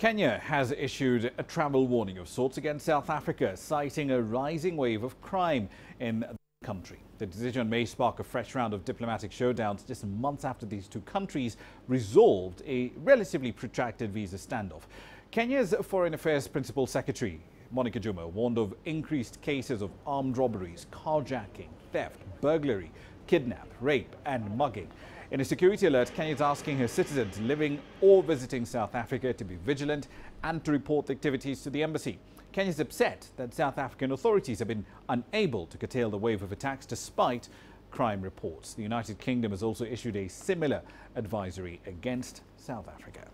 Kenya has issued a travel warning of sorts against South Africa, citing a rising wave of crime in the country. The decision may spark a fresh round of diplomatic showdowns just months after these two countries resolved a relatively protracted visa standoff. Kenya's Foreign Affairs Principal Secretary, Juma, warned of increased cases of armed robberies, carjacking, theft, burglary, kidnap, rape and mugging. In a security alert, Kenya is asking her citizens living or visiting South Africa to be vigilant and to report the activities to the embassy. Kenya is upset that South African authorities have been unable to curtail the wave of attacks despite crime reports. The United Kingdom has also issued a similar advisory against South Africa.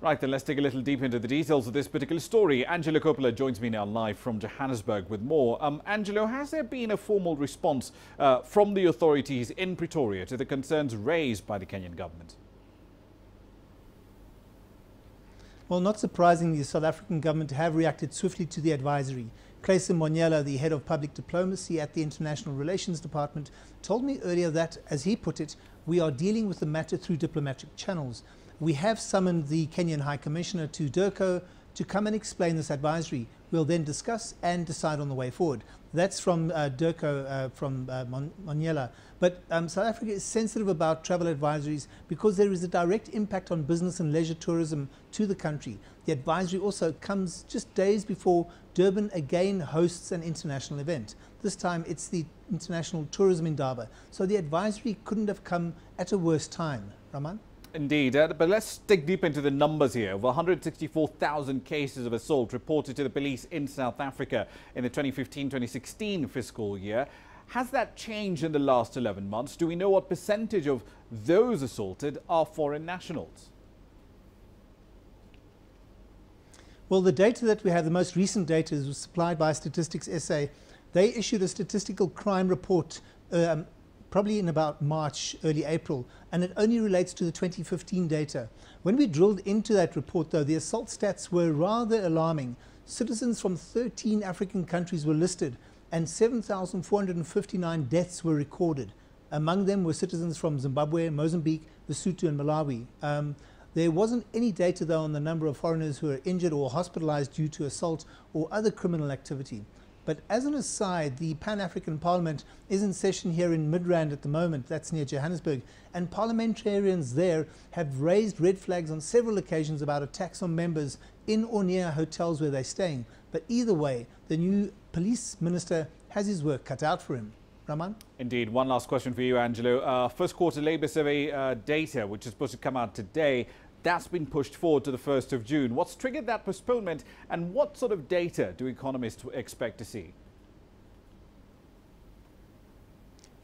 Right, then let's dig a little deeper into the details of this particular story. Angelo Coppola joins me now live from Johannesburg with more. Angelo, has there been a formal response from the authorities in Pretoria to the concerns raised by the Kenyan government? Well, not surprisingly, the South African government have reacted swiftly to the advisory. Clason Monyela, the head of public diplomacy at the International Relations Department, told me earlier that, as he put it, we are dealing with the matter through diplomatic channels. We have summoned the Kenyan High Commissioner to Durko to come and explain this advisory. We'll then discuss and decide on the way forward. That's from Durko, from Monyela. But South Africa is sensitive about travel advisories because there is a direct impact on business and leisure tourism to the country. The advisory also comes just days before Durban again hosts an international event. This time it's the International Tourism Indaba. So the advisory couldn't have come at a worse time. Raman? Indeed, but let's dig deep into the numbers here. Over 164,000 cases of assault reported to the police in South Africa in the 2015-2016 fiscal year. Has that changed in the last 11 months? Do we know what percentage of those assaulted are foreign nationals? Well, the data that we have, the most recent data, was supplied by Statistics SA. They issued a statistical crime report probably in about March, early April, and it only relates to the 2015 data. When we drilled into that report, though, the assault stats were rather alarming. Citizens from 13 African countries were listed, and 7,459 deaths were recorded. Among them were citizens from Zimbabwe, Mozambique, Lesotho, and Malawi. There wasn't any data, though, on the number of foreigners who were injured or hospitalized due to assault or other criminal activity. But as an aside, the Pan-African Parliament is in session here in Midrand at the moment, that's near Johannesburg, and parliamentarians there have raised red flags on several occasions about attacks on members in or near hotels where they're staying. But either way, the new police minister has his work cut out for him. Raman? Indeed. One last question for you, Angelo. First quarter labour survey data, which is supposed to come out today, that's been pushed forward to the 1st of June. What's triggered that postponement, and what sort of data do economists expect to see?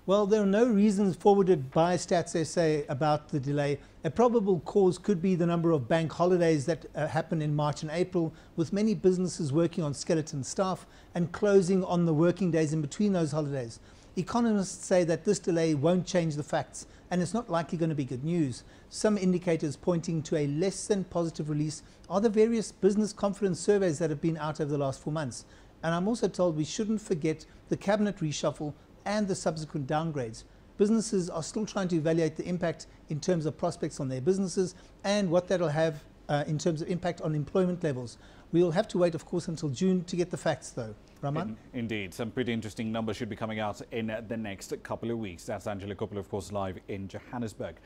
Well, there are no reasons forwarded by Stats SA about the delay. A probable cause could be the number of bank holidays that happen in March and April, with many businesses working on skeleton staff and closing on the working days in between those holidays. Economists say that this delay won't change the facts, and it's not likely going to be good news. Some indicators pointing to a less than positive release are the various business confidence surveys that have been out over the last 4 months. And I'm also told we shouldn't forget the cabinet reshuffle and the subsequent downgrades. Businesses are still trying to evaluate the impact in terms of prospects on their businesses and what that'll have in terms of impact on employment levels. We'll have to wait, of course, until June to get the facts, though. Raman? Indeed, some pretty interesting numbers should be coming out in the next couple of weeks. That's Angelo Coppola, of course, live in Johannesburg.